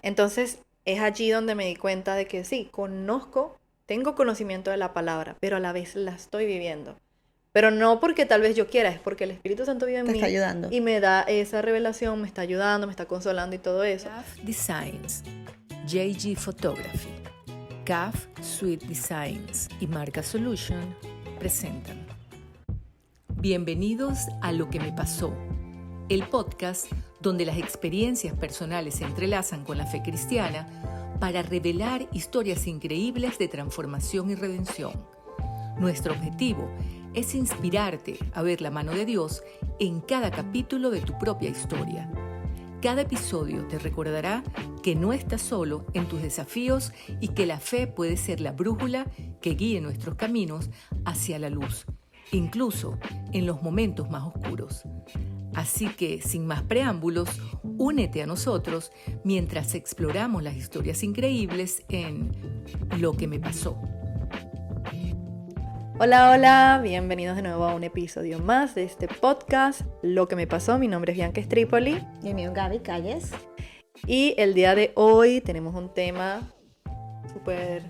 Entonces es allí donde me di cuenta de que sí, tengo conocimiento de la palabra, pero a la vez la estoy viviendo. Pero no porque tal vez yo quiera, es porque el Espíritu Santo vive Te en está mí ayudando. y me da esa revelación, me está ayudando, me está consolando y todo eso. CAF Designs, JG Photography, CAF Suite Designs y Marca Solution presentan. Bienvenidos a Lo que me pasó, el podcast donde las experiencias personales se entrelazan con la fe cristiana para revelar historias increíbles de transformación y redención. Nuestro objetivo es inspirarte a ver la mano de Dios en cada capítulo de tu propia historia. Cada episodio te recordará que no estás solo en tus desafíos y que la fe puede ser la brújula que guíe nuestros caminos hacia la luz, incluso en los momentos más oscuros. Así que, sin más preámbulos, únete a nosotros mientras exploramos las historias increíbles en Lo que me pasó. Hola, hola, bienvenidos de nuevo a un episodio más de este podcast, Lo que me pasó. Mi nombre es Bianca Stripoli. Y el mío, Gaby Calles. Y el día de hoy tenemos un tema súper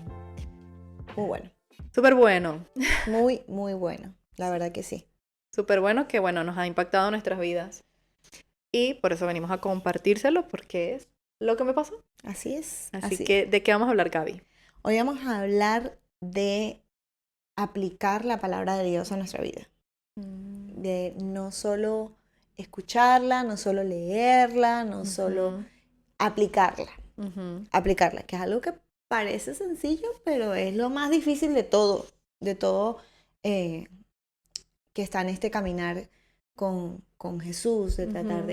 Muy bueno. súper bueno. Muy, muy bueno. La verdad que sí. Súper bueno que, bueno, nos ha impactado nuestras vidas. Y por eso venimos a compartírselo, porque es lo que me pasó. Así es. Así que, ¿de qué vamos a hablar, Gaby? Hoy vamos a hablar de aplicar la palabra de Dios a nuestra vida. De no solo escucharla, no solo leerla, no solo aplicarla. Aplicarla, que es algo que parece sencillo, pero es lo más difícil de todo que está en este caminar con Jesús, de tratar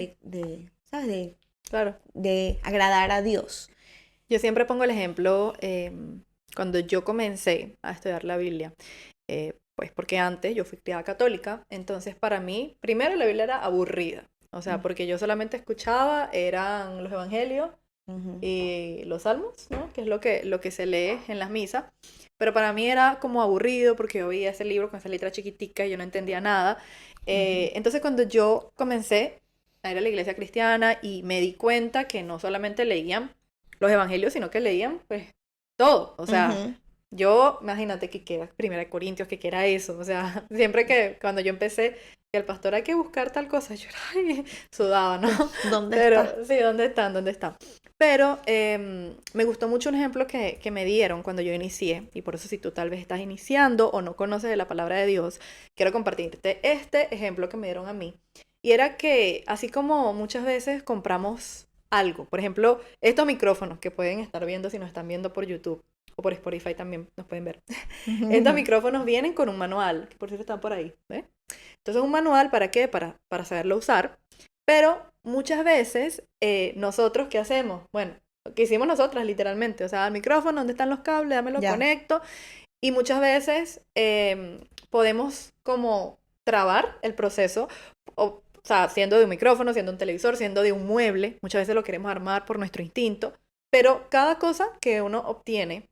¿sabes? Claro. De agradar a Dios. Yo siempre pongo el ejemplo cuando yo comencé a estudiar la Biblia, pues porque antes yo fui criada católica, entonces para mí, primero la Biblia era aburrida, o sea, porque yo solamente escuchaba, eran los evangelios y los salmos, ¿no? Que es lo que se lee en las misas, pero para mí era como aburrido porque yo veía ese libro con esa letra chiquitica y yo no entendía nada. Entonces cuando yo comencé a ir a la iglesia cristiana y me di cuenta que no solamente leían los evangelios, sino que leían pues todo, o sea, yo, imagínate que era Primera de Corintios, que era eso, o sea, siempre que cuando yo empecé, que el pastor hay que buscar tal cosa, yo ay, sudaba, ¿no? ¿Dónde Pero, está? sí, ¿dónde están? ¿Dónde están? Pero me gustó mucho un ejemplo que me dieron cuando yo inicié, y por eso si tú tal vez estás iniciando o no conoces de la palabra de Dios, quiero compartirte este ejemplo que me dieron a mí. Y era que, así como muchas veces compramos algo, por ejemplo, estos micrófonos que pueden estar viendo si nos están viendo por YouTube, o por Spotify también nos pueden ver. Estos micrófonos vienen con un manual, que por cierto están por ahí, ¿ves? Entonces un manual, ¿para qué? Para saberlo usar. Pero muchas veces, nosotros, ¿qué hacemos? Bueno, lo que hicimos nosotras literalmente, o sea, el micrófono, ¿dónde están los cables? Dame lo conecto. Y muchas veces podemos como trabar el proceso, o sea, siendo de un micrófono, siendo un televisor, siendo de un mueble, muchas veces lo queremos armar por nuestro instinto, pero cada cosa que uno obtiene,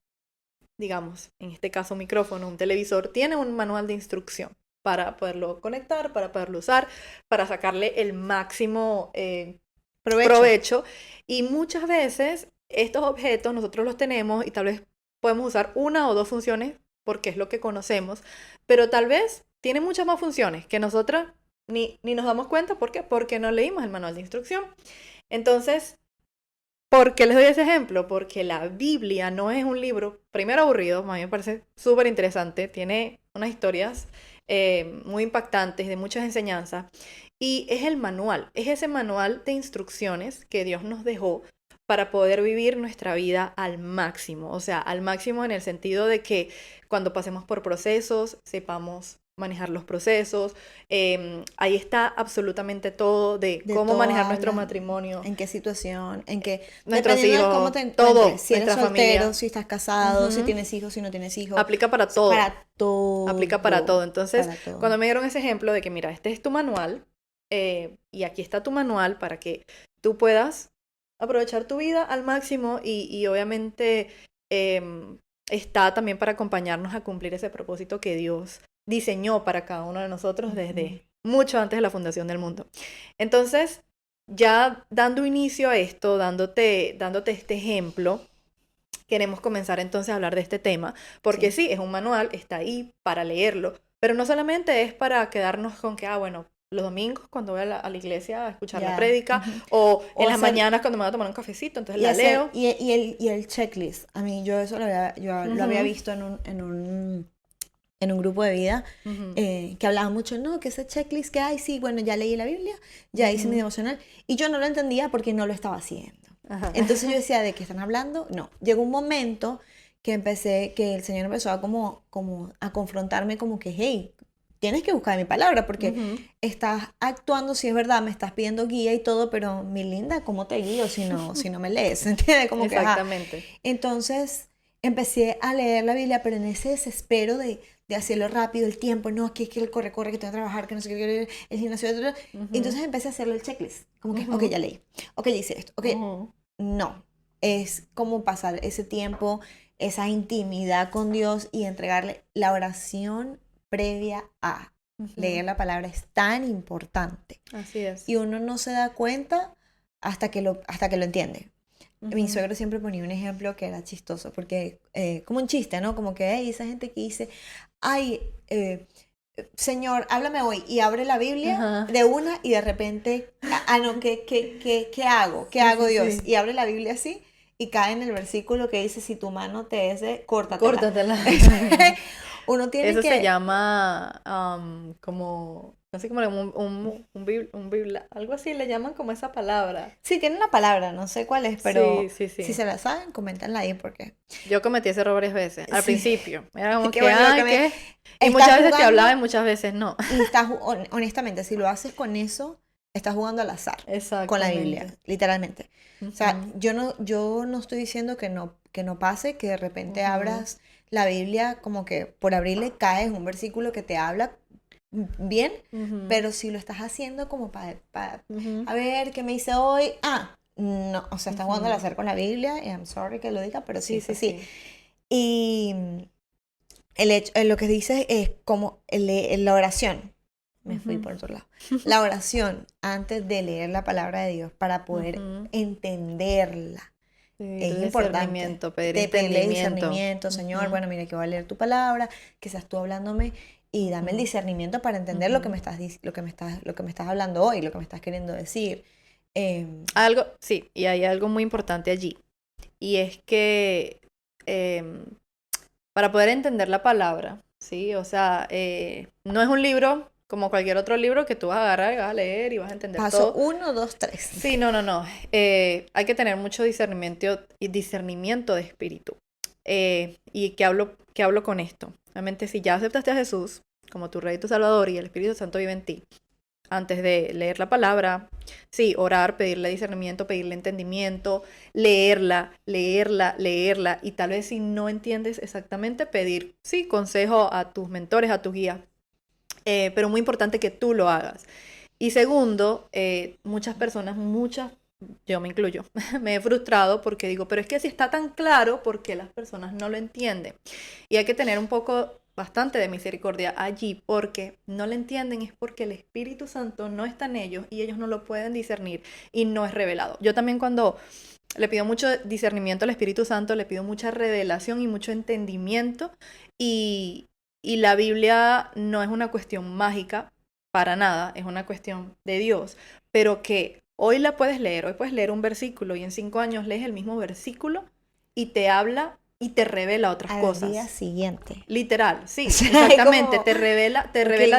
digamos, en este caso un micrófono, un televisor, tiene un manual de instrucción para poderlo conectar, para poderlo usar, para sacarle el máximo provecho. Y muchas veces estos objetos nosotros los tenemos y tal vez podemos usar una o dos funciones porque es lo que conocemos, pero tal vez tiene muchas más funciones que nosotras ni nos damos cuenta. ¿Por qué? Porque no leímos el manual de instrucción. Entonces, ¿por qué les doy ese ejemplo? Porque la Biblia no es un libro, primero aburrido, a mí me parece súper interesante, tiene unas historias muy impactantes, de muchas enseñanzas, y es el manual, es ese manual de instrucciones que Dios nos dejó para poder vivir nuestra vida al máximo, o sea, al máximo en el sentido de que cuando pasemos por procesos, sepamos manejar los procesos. Ahí está absolutamente todo de cómo manejar nuestro matrimonio. En qué situación, en qué... Nuestros dependiendo hijos, de cómo te todo, encuentres, si eres nuestra soltero, familia. si estás casado, si tienes hijos, si no tienes hijos. Aplica para todo. Para todo. Aplica para todo. Entonces, para todo. cuando me dieron ese ejemplo de que, mira, este es tu manual, y aquí está tu manual para que tú puedas aprovechar tu vida al máximo y obviamente está también para acompañarnos a cumplir ese propósito que Dios diseñó para cada uno de nosotros desde mucho antes de la fundación del mundo. Entonces, ya dando inicio a esto, dándote este ejemplo, queremos comenzar entonces a hablar de este tema, porque sí, es un manual, está ahí para leerlo, pero no solamente es para quedarnos con que, bueno, los domingos cuando voy a la iglesia a escuchar la prédica, o en las mañanas cuando me voy a tomar un cafecito, entonces la leo. Y el checklist, a mí yo eso lo había visto en un grupo de vida, que hablaba mucho, no, que ese checklist que hay, sí, bueno, ya leí la Biblia, ya hice mi devocional, y yo no lo entendía porque no lo estaba haciendo. Entonces yo decía, ¿de qué están hablando? No, llegó un momento que el Señor empezó a como a confrontarme como que, hey, tienes que buscar mi palabra porque estás actuando, si es verdad, me estás pidiendo guía y todo, pero mi linda, ¿cómo te guío si no me lees? ¿Entiendes? Como Exactamente. Entonces empecé a leer la Biblia, pero en ese desespero de hacerlo rápido, el tiempo, no, que el corre, que tengo que trabajar, que no sé qué, el gimnasio, entonces empecé a hacerlo el checklist, como que, ok, ya leí, ok, ya hice esto, ok, no, es como pasar ese tiempo, esa intimidad con Dios y entregarle la oración previa a leer la palabra es tan importante. Así es. Y uno no se da cuenta hasta que lo entiende. Mi suegro siempre ponía un ejemplo que era chistoso, porque como un chiste, ¿no? Como que esa gente que dice, ay, Señor, háblame hoy, y abre la Biblia de una y de repente, no, ¿qué hago? ¿Qué hago, Dios? Sí. Y abre la Biblia así y cae en el versículo que dice, si tu mano te es de, córtatela. Uno tiene Eso que... se llama como... Así como un biblia, algo así le llaman como esa palabra. Sí, tiene una palabra, no sé cuál es, pero sí. si se la saben, coméntenla ahí porque... Yo cometí ese error varias veces, al principio. Era como que ¿qué? Y muchas veces te hablaba y muchas veces no. Y estás, honestamente, si lo haces con eso, estás jugando al azar. Con la Biblia, literalmente. O sea, yo no estoy diciendo que no pase, que de repente abras la Biblia como que por abrirle caes un versículo que te habla bien, pero si lo estás haciendo como para a ver qué me hice hoy, no, o sea, estás jugando al azar con la Biblia, y I'm sorry que lo diga, pero sí. Y lo que dices es como la oración, me fui por otro lado, la oración antes de leer la palabra de Dios para poder entenderla. Es importante pedirle discernimiento, Señor, bueno, mira que voy a leer tu palabra, que seas tú hablándome y dame el discernimiento para entender lo que me estás hablando hoy, lo que me estás queriendo decir. Sí, y hay algo muy importante allí, y es que para poder entender la palabra, ¿sí? O sea, no es un libro como cualquier otro libro que tú vas a agarrar y vas a leer y vas a entender todo. Paso 1, 2, 3. Sí, no. Hay que tener mucho discernimiento de espíritu. ¿Y qué hablo con esto? Realmente, si ya aceptaste a Jesús como tu Rey y tu Salvador y el Espíritu Santo vive en ti, antes de leer la palabra, sí, orar, pedirle discernimiento, pedirle entendimiento, leerla, y tal vez si no entiendes exactamente, pedir, sí, consejo a tus mentores, a tus guías, pero muy importante que tú lo hagas. Y segundo, muchas personas, yo me incluyo, me he frustrado porque digo, pero es que si está tan claro, ¿por qué las personas no lo entienden? Y hay que tener bastante de misericordia allí, porque no lo entienden, es porque el Espíritu Santo no está en ellos y ellos no lo pueden discernir y no es revelado. Yo también cuando le pido mucho discernimiento al Espíritu Santo, le pido mucha revelación y mucho entendimiento, y la Biblia no es una cuestión mágica, para nada, es una cuestión de Dios, pero que hoy puedes leer un versículo y en 5 años lees el mismo versículo y te habla y te revela otras cosas. Al día siguiente. Literal, sí, exactamente, te revela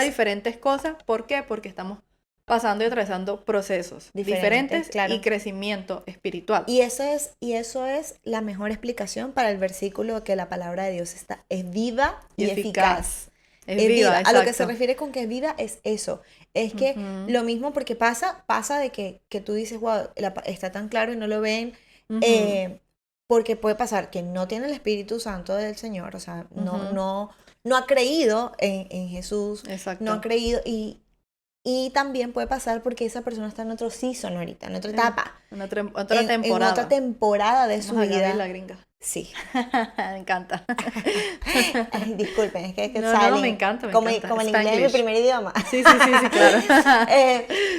diferentes cosas. ¿Por qué? Porque estamos pasando y atravesando procesos diferentes claro. Y crecimiento espiritual. Y eso es la mejor explicación para el versículo que la palabra de Dios es viva y eficaz. Es viva. A lo que se refiere con que es viva es eso. Es que lo mismo porque pasa de que tú dices, wow, está tan claro y no lo ven. Porque puede pasar que no tiene el Espíritu Santo del Señor, o sea, no ha creído en Jesús. Exacto. No ha creído y también puede pasar porque esa persona está en otro season ahorita, en otra etapa. Otra temporada. En otra temporada de su vida. La gringa. Sí. Me encanta. Ay, disculpen, es que No, salen. me encanta. Como el inglés es mi Spanglish. primer idioma. Sí, claro.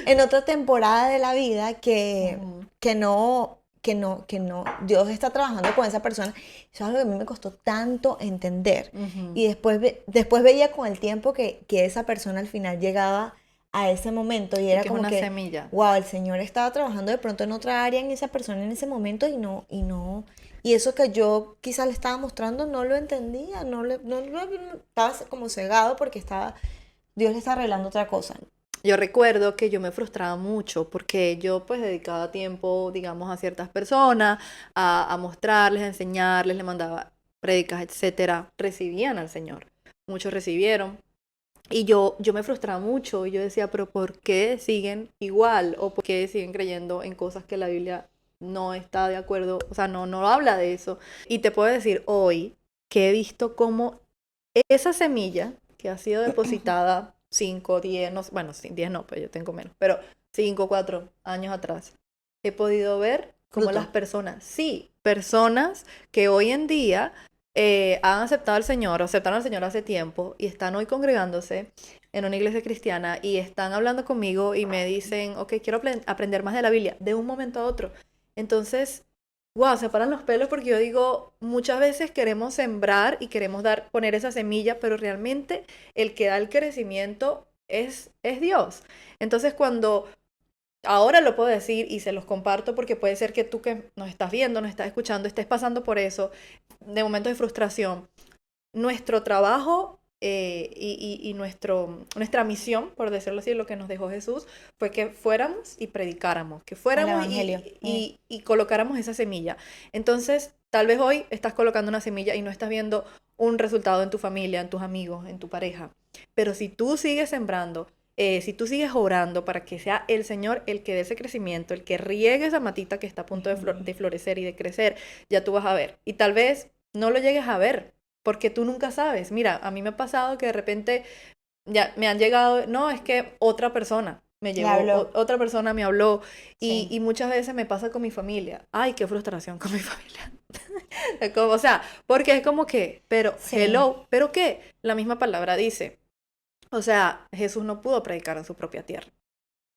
En otra temporada de la vida que, Ujú. que no, Dios está trabajando con esa persona. Eso es algo que a mí me costó tanto entender. Ujú. Y después veía con el tiempo que esa persona al final llegaba a ese momento y Y era que es como una que, semilla. wow, el Señor estaba trabajando de pronto en otra área en esa persona en ese momento y eso que yo quizás le estaba mostrando no lo entendía, estaba como cegado porque Dios le estaba revelando otra cosa. Yo recuerdo que yo me frustraba mucho porque yo pues dedicaba tiempo, digamos, a ciertas personas, a mostrarles, a enseñarles, le mandaba prédicas, etcétera. Recibían al Señor. Muchos recibieron. Y yo me frustraba mucho y yo decía, pero ¿por qué siguen igual? ¿O por qué siguen creyendo en cosas que la Biblia no está de acuerdo? O sea, no habla de eso. Y te puedo decir hoy que he visto cómo esa semilla que ha sido depositada 5, 10, no, bueno, 10 no, pues yo tengo menos, pero 5, 4 años atrás, he podido ver cómo Fruto. las personas, sí, personas que hoy en día han aceptado al Señor, o aceptaron al Señor hace tiempo y están hoy congregándose en una iglesia cristiana y están hablando conmigo y me dicen, ok, quiero aprender más de la Biblia, de un momento a otro. Entonces, wow, se paran los pelos porque yo digo, muchas veces queremos sembrar y queremos poner esa semilla, pero realmente el que da el crecimiento es Dios. Entonces cuando ahora lo puedo decir y se los comparto porque puede ser que tú que nos estás viendo, nos estás escuchando, estés pasando por eso, de momentos de frustración. Nuestro trabajo y nuestra misión, por decirlo así, lo que nos dejó Jesús, fue que fuéramos y predicáramos, que El fuéramos evangelio. y colocáramos esa semilla. Entonces, tal vez hoy estás colocando una semilla y no estás viendo un resultado en tu familia, en tus amigos, en tu pareja. Pero si tú sigues sembrando, si tú sigues orando para que sea el Señor el que dé ese crecimiento, el que riegue esa matita que está a punto de florecer y de crecer, ya tú vas a ver. Y tal vez no lo llegues a ver, porque tú nunca sabes. Mira, a mí me ha pasado que de repente ya me han llegado, no, es que otra persona me llegó, otra persona me habló Sí. y muchas veces me pasa con mi familia. Ay, qué frustración con mi familia. O sea, porque es como que, pero, Sí. hello, ¿pero qué? La misma palabra dice. O sea, Jesús no pudo predicar en su propia tierra.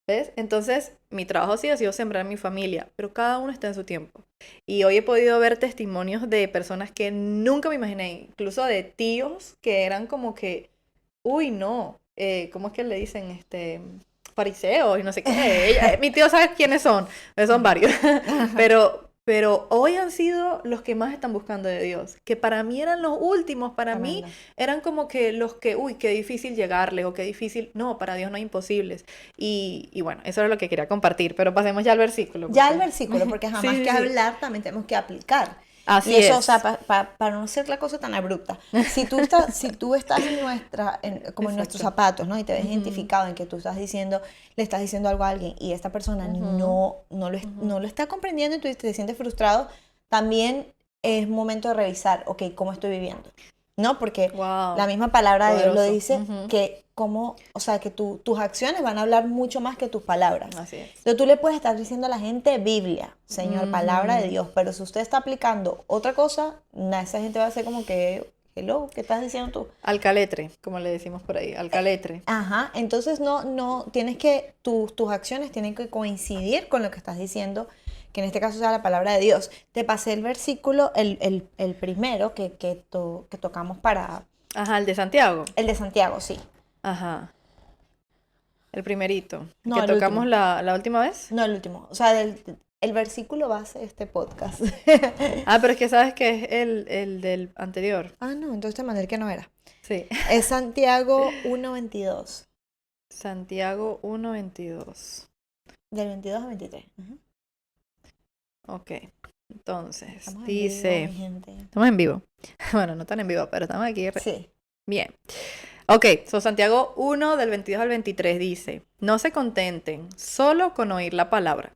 ¿Ves? Entonces, mi trabajo sí ha sido sembrar en mi familia, pero cada uno está en su tiempo. Y hoy he podido ver testimonios de personas que nunca me imaginé, incluso de tíos que eran como que, uy, no, ¿cómo es que le dicen? Fariseos y no sé qué. Mi tío sabe quiénes son varios. Pero hoy han sido los que más están buscando de Dios, que para mí eran los últimos, para mí Tremendo. eran como que los que, uy, qué difícil llegarle o qué difícil, no, para Dios no hay imposibles. Y bueno, eso era lo que quería compartir, pero pasemos ya al versículo. Ya el porque- versículo, porque Sí, jamás sí, que sí. hablar también tenemos que aplicar. Así Y eso, o es. sea, para no ser la cosa tan abrupta. Si tú estás como en nuestros Exacto. zapatos, ¿no? Y te ves Ujú. identificado en que tú le estás diciendo algo a alguien y esta persona Ujú. no lo está comprendiendo y tú te sientes frustrado, también es momento de revisar, ok, ¿cómo estoy viviendo? ¿No? Porque Wow. la misma palabra de Dios lo Poderoso. dice, Ujú. o sea, que tus acciones van a hablar mucho más que tus palabras. Así es. Entonces tú le puedes estar diciendo a la gente Biblia, Señor, palabra de Ujú. Dios, pero si usted está aplicando otra cosa, esa gente va a ser como que, hello, ¿qué estás diciendo tú? Alcaletre, como le decimos por ahí, alcaletre. Ajá, entonces tus acciones tienen que coincidir con lo que estás diciendo, que en este caso sea la palabra de Dios. Te pasé el versículo, el primero que tocamos para Ajá, el de Santiago. el de Santiago, sí. Ajá. El primerito. No, Que el tocamos último. la última vez. No el último, o sea, el versículo base de este podcast. Ah, pero es que sabes que es el del anterior. Ah, no, entonces te mandé el que no era. Sí. Es Santiago 1:22, Santiago 1:22. del 22 al 23. Ujú. Ok. Entonces, Estamos en dice... vivo, mi gente. Estamos en vivo. Bueno, no tan en vivo, pero estamos aquí. Sí. Bien. Ok, Santiago 1 del 22 al 23 dice, no se contenten solo con oír la palabra,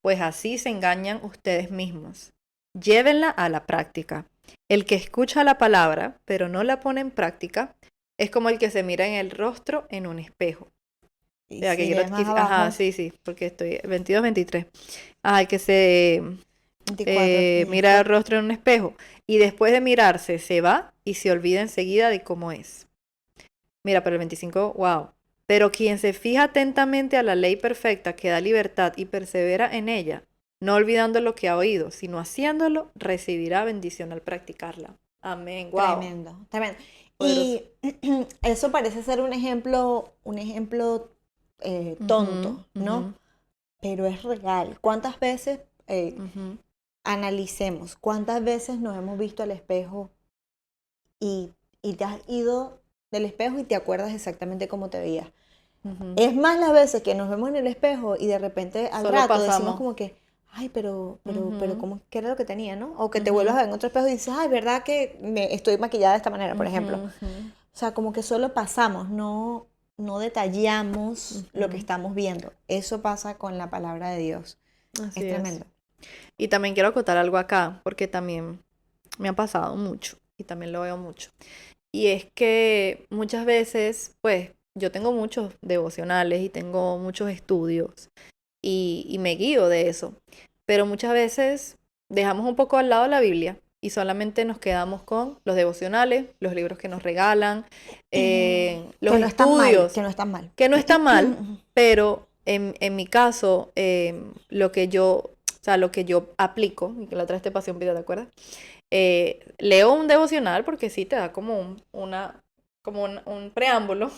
pues así se engañan ustedes mismos. Llévenla a la práctica. El que escucha la palabra, pero no la pone en práctica, es como el que se mira en el rostro en un espejo. Y Vea, si que lees más abajo, Ajá, sí, porque estoy 22, 23. Ajá, el que se 24. Mira el rostro en un espejo y después de mirarse se va y se olvida enseguida de cómo es. Mira, pero el 25, wow. Pero quien se fija atentamente a la ley perfecta que da libertad y persevera en ella, no olvidando lo que ha oído, sino haciéndolo, recibirá bendición al practicarla. Amén. Wow. Tremendo, tremendo. Poderoso. Y eso parece ser un ejemplo tonto, ¿no? Ujú, Pero es real. ¿Cuántas veces, ujú. analicemos, cuántas veces nos hemos visto al espejo y te has ido del espejo y te acuerdas exactamente cómo te veías? Ujú. Es más las veces que nos vemos en el espejo y de repente al Solo rato pasamos. decimos como que, ay, pero, Ujú. ¿cómo, qué era lo que tenía, no? O que te Ujú. vuelvas a ver en otro espejo y dices, ay, ¿verdad que estoy maquillada de esta manera, por ejemplo? Ujú, ujú. O sea, como que solo pasamos, no detallamos lo que Ujú. estamos viendo. Eso pasa con la palabra de Dios. Así Es es. tremendo. Y también quiero acotar algo acá, porque también me ha pasado mucho y también lo veo mucho. Y es que muchas veces, pues, yo tengo muchos devocionales y tengo muchos estudios y me guío de eso. Pero muchas veces dejamos un poco al lado la Biblia y solamente nos quedamos con los devocionales, los libros que nos regalan, los Que no están mal, estudios, que no están mal. que no está mal, pero en mi caso, lo que yo aplico, y que la otra vez te pasé un video, ¿te acuerdas? Leo un devocional porque sí te da como un preámbulo,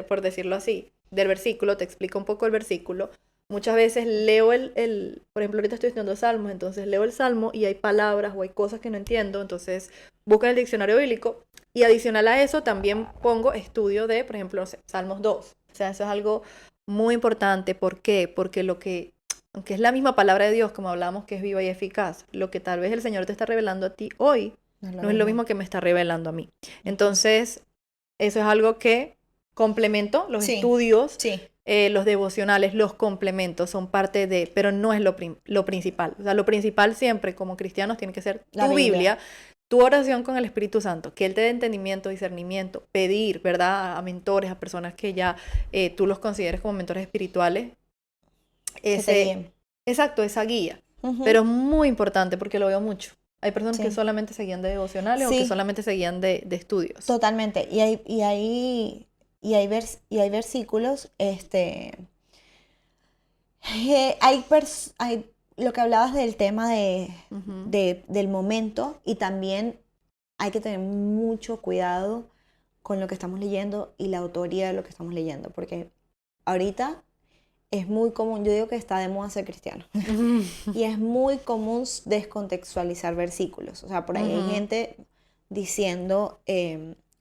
por decirlo así, del versículo, te explica un poco el versículo. Muchas veces leo por ejemplo, ahorita estoy estudiando Salmos, entonces leo el Salmo y hay palabras o hay cosas que no entiendo, entonces busco en el diccionario bíblico y adicional a eso también pongo estudio de, por ejemplo, no sé, Salmos 2. O sea, eso es algo muy importante. ¿Por qué? Porque aunque es la misma palabra de Dios, como hablamos, que es viva y eficaz, lo que tal vez el Señor te está revelando a ti hoy no es lo mismo que me está revelando a mí. Entonces, eso es algo que complemento, los Sí, estudios, sí. los devocionales, los complementos son parte de, pero no es lo principal. O sea, lo principal siempre como cristianos tiene que ser La tu Biblia. Biblia, tu oración con el Espíritu Santo, que Él te dé entendimiento, discernimiento, pedir, ¿verdad? A mentores, a personas que ya tú los consideres como mentores espirituales, Que te ese, guíen. exacto, esa guía. Ujú. Pero es muy importante porque lo veo mucho. Hay personas que Sí. solamente se guían de devocionales o que Sí, solamente se guían de estudios. totalmente. Y hay versículos, hay lo que hablabas del tema Ujú. del momento, y también hay que tener mucho cuidado con lo que estamos leyendo y la autoría de lo que estamos leyendo, porque ahorita es muy común, yo digo que está de moda ser cristiano, y es muy común descontextualizar versículos. O sea, por ahí hay Ujú. gente diciendo,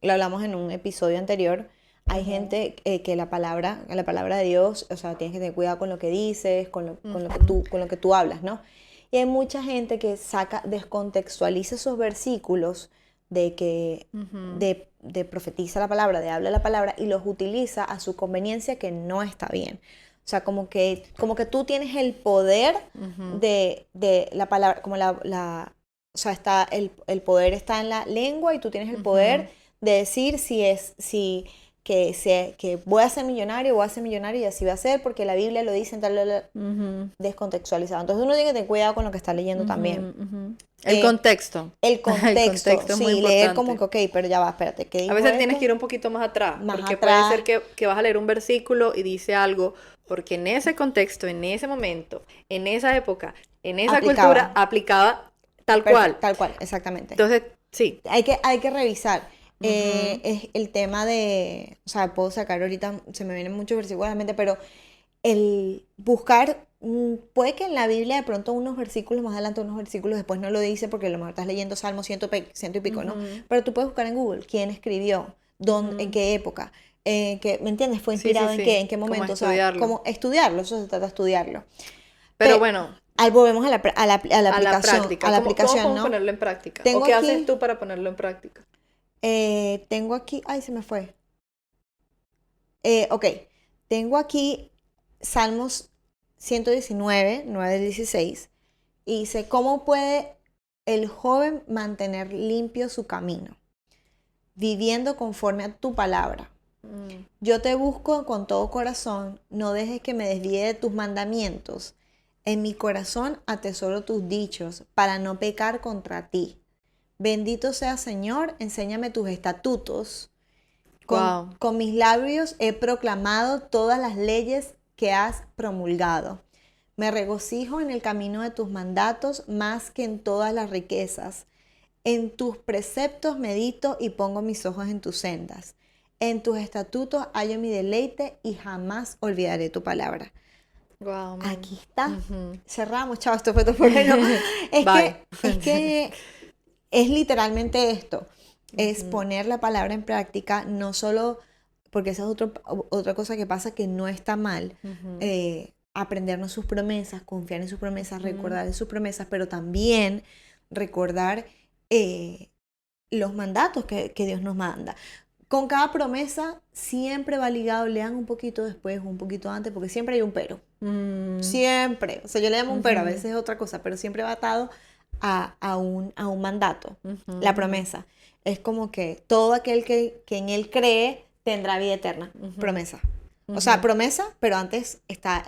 lo hablamos en un episodio anterior, hay Ujú. gente que la palabra de Dios, o sea, tienes que tener cuidado con lo que dices, con lo que Ujú. con lo que tú hablas, ¿no? Y hay mucha gente que descontextualiza esos versículos Ujú. de profetiza la palabra, de habla la palabra, y los utiliza a su conveniencia, que no está bien. O sea, como que tú tienes el poder Ujú. de la palabra, o sea, el poder está en la lengua, y tú tienes el Ujú. poder de decir que voy a ser millonario y así va a ser porque la Biblia lo dice en tal, Ujú. descontextualizado. Entonces uno tiene que tener cuidado con lo que está leyendo también. Ujú. Ujú. El Eh, contexto. el El contexto, contexto es muy sí, leer como importante. que, ok, pero ya va, espérate, ¿qué A dijo veces tienes que esto? ir un poquito más atrás, Más porque puede atrás, ser que vas a leer un versículo y dice algo, porque en ese contexto, en ese momento, en esa época, en esa cultura, aplicaba. aplicaba tal Perfecto, cual. tal cual, exactamente. Entonces, sí. Hay que revisar. Ujú. Es el tema de, o sea, puedo sacar ahorita, se me vienen muchos versículos a la mente, pero el buscar, puede que en la Biblia de pronto unos versículos más adelante, unos versículos después no lo dice, porque a lo mejor estás leyendo Salmo ciento y pico, ¿no? Ujú. Pero tú puedes buscar en Google quién escribió, dónde, en Ujú. qué época, ¿me entiendes? ¿Fue Sí, sí, inspirado sí. en qué Como momento? O sea, estudiarlo. como estudiarlo, eso se trata de estudiarlo. Pero bueno, Volvemos a la a la aplicación, práctica. ¿Cómo podemos ¿no? ponerlo en práctica? ¿O Tengo qué haces aquí, tú para ponerlo en práctica? ay, se me fue. Ok, tengo aquí Salmos 119, 9 al 16, y dice, ¿cómo puede el joven mantener limpio su camino? Viviendo conforme a tu palabra. Yo te busco con todo corazón, no dejes que me desvíe de tus mandamientos. En mi corazón atesoro tus dichos para no pecar contra ti. Bendito sea Señor, enséñame tus estatutos. Wow. Con mis labios he proclamado todas las leyes que has promulgado. Me regocijo en el camino de tus mandatos más que en todas las riquezas. En tus preceptos medito y pongo mis ojos en tus sendas. En tus estatutos hallo mi deleite y jamás olvidaré tu palabra. Wow, man. Aquí está. Ujú. Cerramos, chao, esto fue todo por hoy. No, Bye. es que es literalmente esto. Es poner la palabra en práctica, no solo, porque esa es otra cosa que pasa que no está mal, aprendernos sus promesas, confiar en sus promesas, recordar de sus promesas, pero también recordar los mandatos que Dios nos manda. Con cada promesa siempre va ligado, lean un poquito después, un poquito antes, porque siempre hay un pero. Siempre. O sea, yo le llamo un pero, a veces es otra cosa, pero siempre va atado a un mandato, la promesa. Es como que todo aquel que en él cree tendrá vida eterna. Promesa. O sea, promesa, pero antes está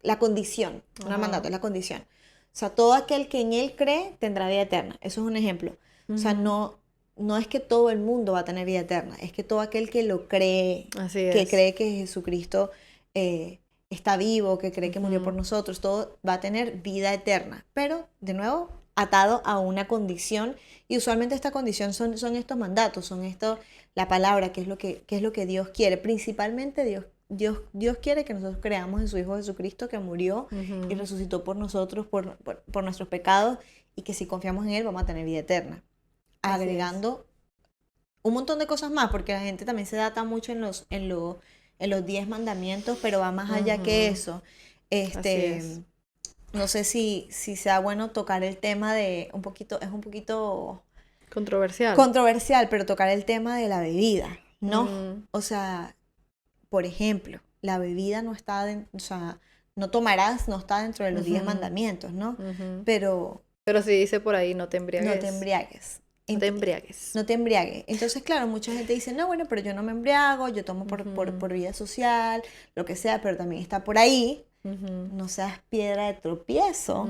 la condición. No el mandato, es la condición. O sea, todo aquel que en él cree tendrá vida eterna. Eso es un ejemplo. O sea, no es que todo el mundo va a tener vida eterna, es que todo aquel que lo cree, que cree que Jesucristo está vivo, que cree que murió por nosotros, todo va a tener vida eterna. Pero, de nuevo, atado a una condición, y usualmente esta condición son estos mandatos, son la palabra, que es lo que Dios quiere. Principalmente Dios quiere que nosotros creamos en su Hijo Jesucristo, que murió y resucitó por nosotros, por nuestros pecados, y que si confiamos en Él vamos a tener vida eterna. Agregando un montón de cosas más, porque la gente también se data mucho en los 10 mandamientos, pero va más allá que eso. No sé si sea bueno tocar el tema es un poquito controversial, pero tocar el tema de la bebida, ¿no? O sea, por ejemplo, la bebida no está o sea, no tomarás, no está dentro de los 10 mandamientos, ¿no? Pero si dice por ahí, no te embriagues. No te embriagues. No te embriagues. No te embriagues. Entonces, claro, mucha gente dice, no, bueno, pero yo no me embriago, yo tomo por vida social, lo que sea, pero también está por ahí. No seas piedra de tropiezo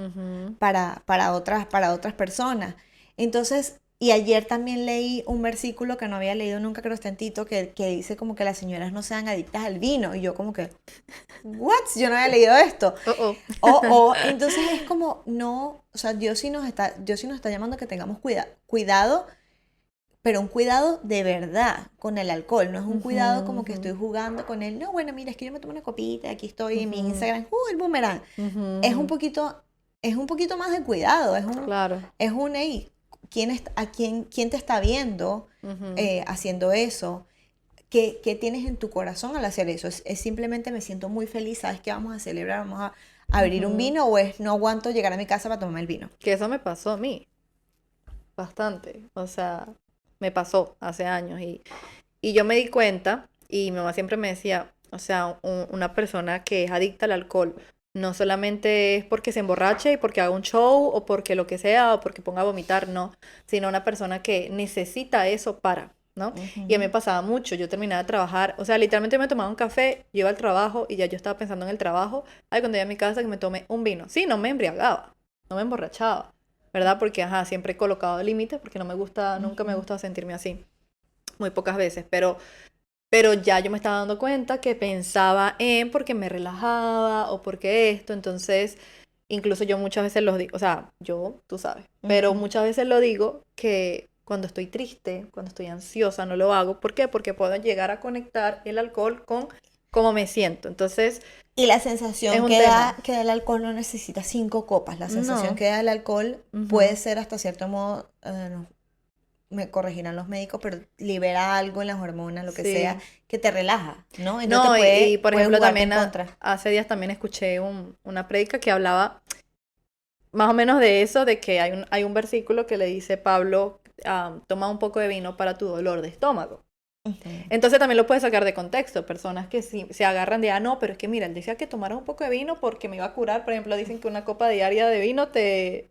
para otras personas. Entonces, y ayer también leí un versículo que no había leído nunca, creo que está en Tito, que dice como que las señoras no sean adictas al vino. Y yo como que, ¿what? Yo no había leído esto. Entonces es como, no, o sea, Dios sí nos está llamando a que tengamos cuidado, pero un cuidado de verdad con el alcohol. No es un cuidado como que estoy jugando con él. No, bueno, mira, es que yo me tomo una copita, aquí estoy en mi Instagram, el boomerang. Es un poquito más de cuidado, claro. Es un, hey, ¿quién te está viendo haciendo eso? ¿Qué tienes en tu corazón al hacer eso? Es simplemente me siento muy feliz, ¿sabes qué vamos a celebrar? ¿Vamos a abrir un vino? ¿O es no aguanto llegar a mi casa para tomarme el vino? Que eso me pasó a mí bastante. O sea, me pasó hace años y yo me di cuenta, y mi mamá siempre me decía, o sea, una persona que es adicta al alcohol no solamente es porque se emborrache y porque haga un show o porque lo que sea o porque ponga a vomitar, no, sino una persona que necesita eso ¿no? Y a mí me pasaba mucho, yo terminaba de trabajar, o sea, literalmente me tomaba un café, yo iba al trabajo y ya yo estaba pensando en el trabajo, cuando llegué a mi casa que me tomé un vino. Sí, no me embriagaba, no me emborrachaba, ¿verdad? Porque, siempre he colocado límites porque no me gusta, nunca me ha gustado sentirme así, muy pocas veces, pero ya yo me estaba dando cuenta que pensaba en porque me relajaba o porque esto, entonces incluso yo muchas veces lo digo, o sea, tú sabes, pero muchas veces lo digo que cuando estoy triste, cuando estoy ansiosa, no lo hago. ¿Por qué? Porque puedo llegar a conectar el alcohol con cómo me siento, entonces... Y la sensación que da el alcohol no necesita 5 copas, la sensación que da el alcohol puede ser hasta cierto modo... me corregirán los médicos, pero libera algo en las hormonas, lo que sea, que te relaja, ¿no? Entonces y por ejemplo también hace días también escuché una prédica que hablaba más o menos de eso, de que hay un versículo que le dice Pablo, toma un poco de vino para tu dolor de estómago. Entonces también lo puedes sacar de contexto, personas que sí, se agarran de, no, pero es que mira, él decía que tomaras un poco de vino porque me iba a curar. Por ejemplo, dicen que una copa diaria de vino te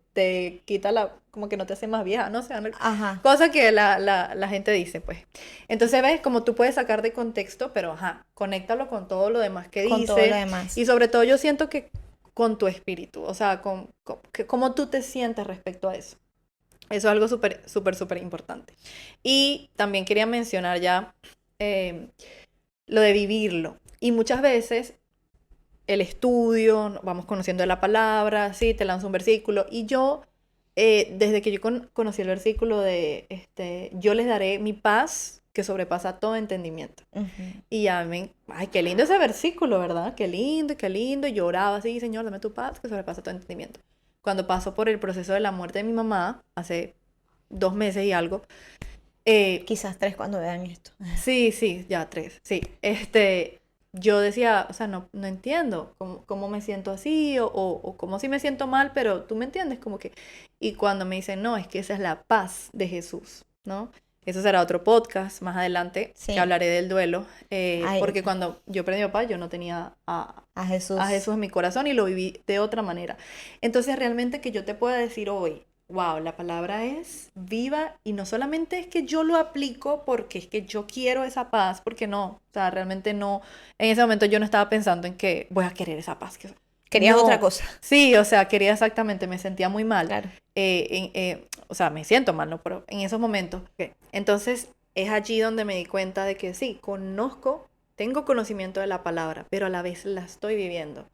quita como que no te hace más vieja, no sé, cosa que la gente dice, pues. Entonces, ves, como tú puedes sacar de contexto, pero conéctalo con todo lo demás que dice. Con todo lo demás. Y sobre todo yo siento que con tu espíritu, o sea, cómo tú te sientes respecto a eso. Eso es algo súper importante. Y también quería mencionar ya lo de vivirlo. Y muchas veces el estudio, vamos conociendo la palabra, sí, te lanzo un versículo. Y yo, desde que yo conocí el versículo de, yo les daré mi paz que sobrepasa todo entendimiento. Y ya ay, qué lindo ese versículo, ¿verdad? Qué lindo, qué lindo. Y lloraba así, Señor, dame tu paz que sobrepasa todo entendimiento. Cuando pasó por el proceso de la muerte de mi mamá, hace 2 meses y algo. Quizás 3 cuando vean esto. Sí, ya 3, sí. Yo decía, o sea, no entiendo cómo me siento así o cómo sí me siento mal, pero tú me entiendes, como que... Y cuando me dicen, no, es que esa es la paz de Jesús, ¿no? Eso será otro podcast más adelante, Sí. que hablaré del duelo, porque cuando yo perdí a mi papá, yo no tenía a Jesús en mi corazón y lo viví de otra manera. Entonces, realmente que yo te pueda decir hoy, wow, la palabra es viva y no solamente es que yo lo aplico porque es que yo quiero esa paz, porque no, o sea, realmente no, en ese momento yo no estaba pensando en que voy a querer esa paz. Querías no, otra cosa. Sí, o sea, quería exactamente, me sentía muy mal. Claro. O sea, me siento mal, ¿no? Pero en esos momentos, entonces es allí donde me di cuenta de que sí, tengo conocimiento de la palabra, pero a la vez la estoy viviendo.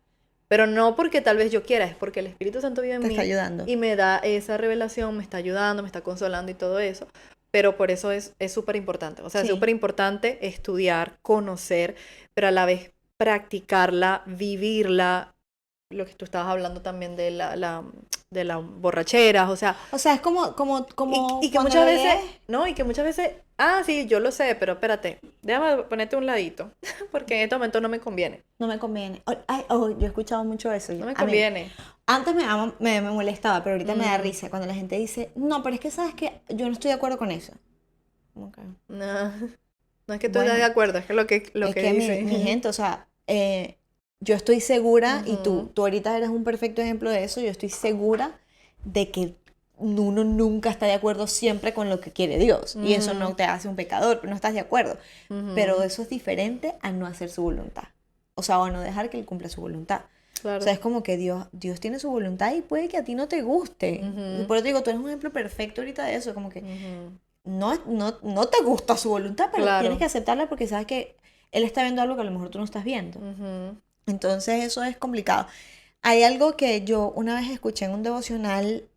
Pero no porque tal vez yo quiera, es porque el Espíritu Santo vive en mí. Te está ayudando. Y me da esa revelación, me está ayudando, me está consolando y todo eso. Pero por eso es súper importante. O sea, es súper importante estudiar, conocer, pero a la vez practicarla, vivirla. Lo que tú estabas hablando también de las borracheras, o sea... O sea, es como y que muchas veces... No, y que muchas veces... Ah, sí, yo lo sé, pero espérate. Déjame ponerte un ladito. Porque en este momento no me conviene. No me conviene. Yo he escuchado mucho eso. No me conviene. Antes me molestaba, pero ahorita me da risa cuando la gente dice, no, pero es que sabes que yo no estoy de acuerdo con eso. Okay. No es que tú estés de acuerdo, es que lo que dice. Mi gente, o sea, yo estoy segura, y tú ahorita eres un perfecto ejemplo de eso, yo estoy segura de que uno nunca está de acuerdo siempre con lo que quiere Dios. Y eso no te hace un pecador, no estás de acuerdo. Pero eso es diferente a no hacer su voluntad. O sea, o a no dejar que Él cumpla su voluntad. Claro. O sea, es como que Dios tiene su voluntad y puede que a ti no te guste. Y por eso te digo, tú eres un ejemplo perfecto ahorita de eso, como que no te gusta su voluntad, pero tienes que aceptarla porque sabes que Él está viendo algo que a lo mejor tú no estás viendo. Entonces eso es complicado. Hay algo que yo una vez escuché en un devocional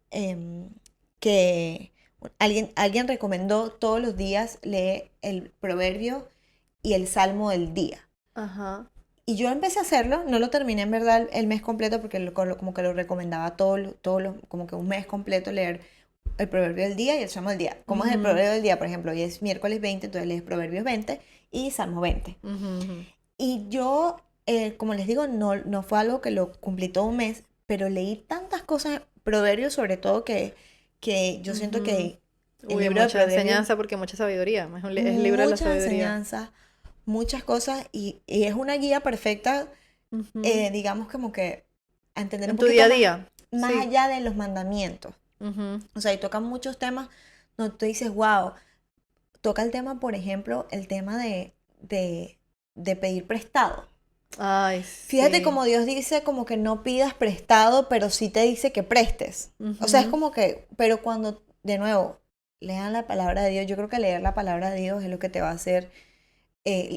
que alguien recomendó todos los días leer el proverbio y el salmo del día. Ajá. Y yo empecé a hacerlo, no lo terminé en verdad el mes completo porque como que lo recomendaba como que un mes completo leer el proverbio del día y el salmo del día. ¿Cómo es el proverbio del día? Por ejemplo, hoy es miércoles 20, entonces lees proverbios 20 y salmo 20. Y yo, como les digo, no fue algo que lo cumplí todo un mes, pero leí tantas cosas, proverbios sobre todo, que yo siento que el libro mucha enseñanza porque mucha sabiduría, es el libro de la sabiduría. Mucha enseñanza, muchas cosas y es una guía perfecta, digamos como que a entender en un tu poquito día a día. Más allá de los mandamientos. O sea, y tocan muchos temas donde tú dices, wow, toca el tema, por ejemplo, el tema de pedir prestado. Ay, sí. Fíjate como Dios dice como que no pidas prestado, pero sí te dice que prestes. O sea, es como que, pero cuando, de nuevo, lean la palabra de Dios, yo creo que leer la palabra de Dios es lo que te va a hacer,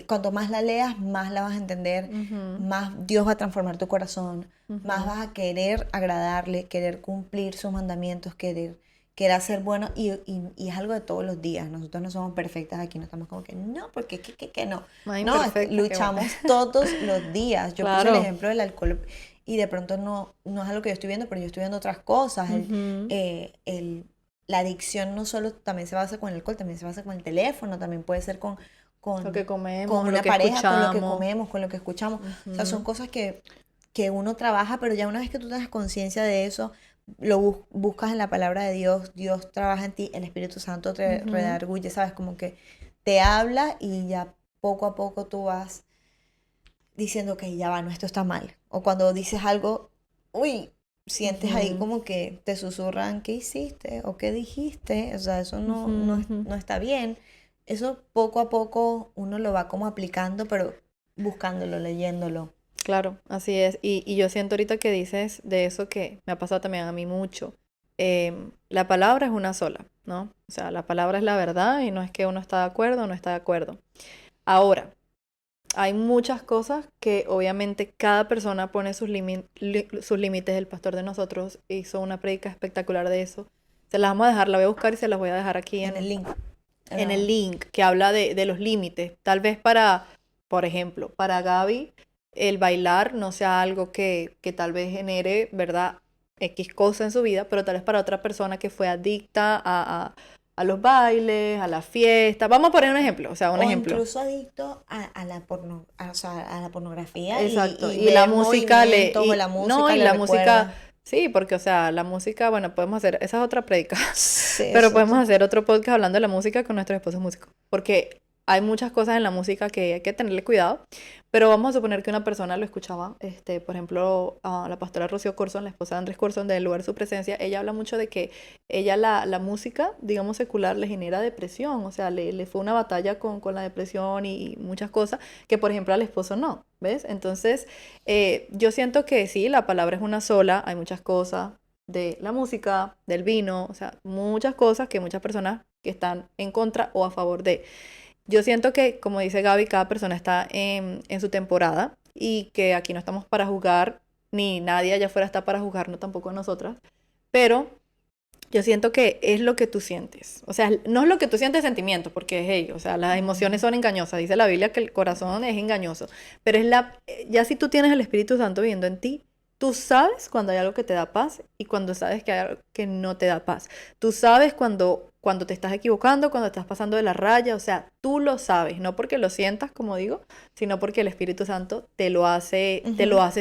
cuanto más la leas, más la vas a entender, más Dios va a transformar tu corazón, más vas a querer agradarle, querer cumplir sus mandamientos, querer hacer bueno, y es algo de todos los días. Nosotros no somos perfectas aquí, no estamos como que no, porque que no. No, luchamos todos los días. Yo puse el ejemplo del alcohol y de pronto no es algo que yo estoy viendo, pero yo estoy viendo otras cosas. La adicción no solo también se basa con el alcohol, también se basa con el teléfono, también puede ser con lo que comemos, con una pareja, con lo que comemos, con lo que escuchamos. O sea, son cosas que uno trabaja, pero ya una vez que tú tengas conciencia de eso, lo buscas en la palabra de Dios, Dios trabaja en ti, el Espíritu Santo te redarguye, ¿sabes? Como que te habla y ya poco a poco tú vas diciendo que ya va, no, esto está mal. O cuando dices algo, uy, sientes ahí como que te susurran, ¿qué hiciste? ¿O qué dijiste? O sea, eso no está bien. Eso poco a poco uno lo va como aplicando, pero buscándolo, leyéndolo. Claro, así es. Y yo siento ahorita que dices de eso que me ha pasado también a mí mucho. La palabra es una sola, ¿no? O sea, la palabra es la verdad y no es que uno está de acuerdo o no está de acuerdo. Ahora, hay muchas cosas que obviamente cada persona pone sus límites. El pastor de nosotros hizo una prédica espectacular de eso. Se las vamos a dejar, la voy a buscar y se las voy a dejar aquí En el link. en el link que habla de los límites. Tal vez por ejemplo, para Gaby, el bailar no sea algo que tal vez genere, ¿verdad? X cosa en su vida, pero tal vez para otra persona que fue adicta a los bailes, a la fiesta. Vamos a poner un ejemplo, o sea, un O ejemplo. incluso adicto a la o sea, a la pornografía. Exacto, y ver la música movimientos, o la música no, y le la recuerda. música, sí, porque o sea, la música, bueno, podemos hacer, esa es otra prédica, Sí, pero eso podemos hacer otro podcast hablando de la música con nuestros esposos músicos, porque hay muchas cosas en la música que hay que tenerle cuidado, pero vamos a suponer que una persona lo escuchaba, por ejemplo, a la pastora Rocío Corson, la esposa de Andrés Corson, del lugar de su presencia, ella habla mucho de que ella la música, digamos, secular le genera depresión, o sea, le fue una batalla con la depresión y muchas cosas que, por ejemplo, al esposo no, ¿ves? Entonces, yo siento que sí, la palabra es una sola, hay muchas cosas de la música, del vino, o sea, muchas cosas que muchas personas que están en contra o a favor de. Yo siento que, como dice Gaby, cada persona está en su temporada y que aquí no estamos para juzgar, ni nadie allá afuera está para juzgarnos, tampoco nosotras, pero yo siento que es lo que tú sientes. O sea, no es lo que tú sientes sentimiento, porque hey, o sea, las emociones son engañosas. Dice la Biblia que el corazón es engañoso. Pero ya si tú tienes el Espíritu Santo viviendo en ti, tú sabes cuando hay algo que te da paz y cuando sabes que hay algo que no te da paz. Tú sabes cuando te estás equivocando, cuando estás pasando de la raya. O sea, tú lo sabes, no porque lo sientas, como digo, sino porque el Espíritu Santo te lo hace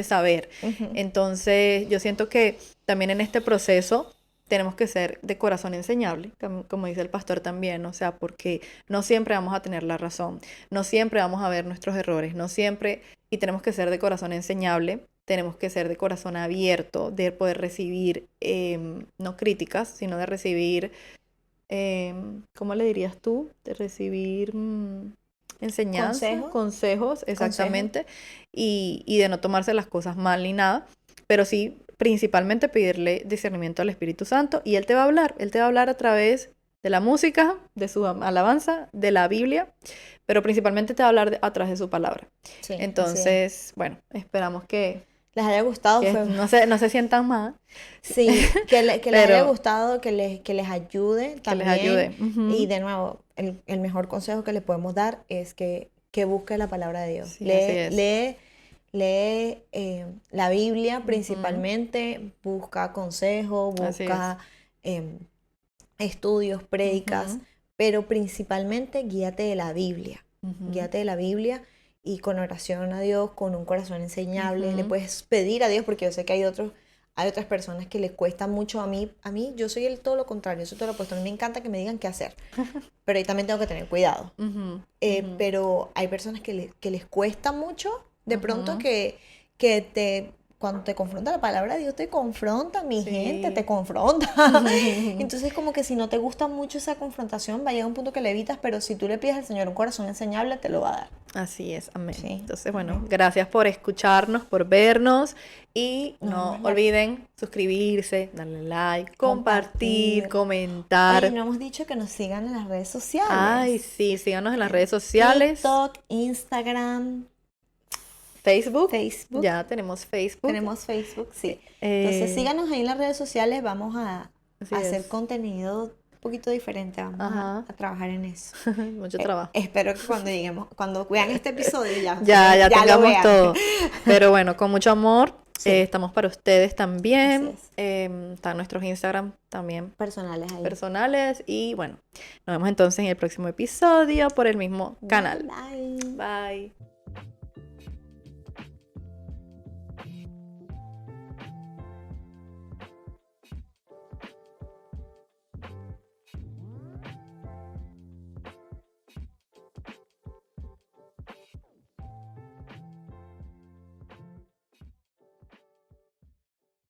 saber. Entonces, yo siento que también en este proceso tenemos que ser de corazón enseñable, como dice el pastor también, o sea, porque no siempre vamos a tener la razón, no siempre vamos a ver nuestros errores, no siempre, y tenemos que ser de corazón enseñable, tenemos que ser de corazón abierto, de poder recibir, no críticas, sino de recibir, ¿cómo le dirías tú? De recibir enseñanza, consejos, exactamente, y de no tomarse las cosas mal ni nada, pero sí principalmente pedirle discernimiento al Espíritu Santo y Él te va a hablar a través de la música, de su alabanza, de la Biblia, pero principalmente te va a hablar a través de su palabra. Sí, entonces, bueno, esperamos que les haya gustado. no se sientan mal. Sí, que les haya gustado, que les ayude también. Que les ayude. Y de nuevo, el mejor consejo que le podemos dar es que busque la palabra de Dios. Sí, así Lee la Biblia principalmente, busca consejos, busca estudios, prédicas, pero principalmente guíate de la Biblia. Guíate de la Biblia y con oración a Dios, con un corazón enseñable. Le puedes pedir a Dios, porque yo sé que hay otras personas que les cuesta mucho. A mí yo soy todo lo contrario, yo soy todo lo opuesto. A mí me encanta que me digan qué hacer, pero ahí también tengo que tener cuidado. Pero hay personas que les cuesta mucho, de pronto que cuando te confronta la palabra de Dios, te confronta, gente, te confronta. Entonces, como que si no te gusta mucho esa confrontación, va a llegar un punto que le evitas, pero si tú le pides al Señor un corazón enseñable, te lo va a dar. Así es, amén. Sí. Entonces, bueno, gracias por escucharnos, por vernos y no olviden suscribirse, darle like, compartir, comentar. Oye, no hemos dicho que nos sigan en las redes sociales. Ay, sí, síganos en las redes sociales. TikTok, Instagram, Facebook. Ya tenemos Facebook. Tenemos Facebook, sí. Entonces síganos ahí en las redes sociales. Vamos a hacer contenido un poquito diferente. Vamos a trabajar en eso. Mucho trabajo. Espero que cuando vean este episodio ya tengamos todo. Pero bueno, con mucho amor. Sí. Estamos para ustedes también. Están nuestros Instagram también. Personales ahí. Personales. Y bueno, nos vemos entonces en el próximo episodio por el mismo canal. Bye. Bye.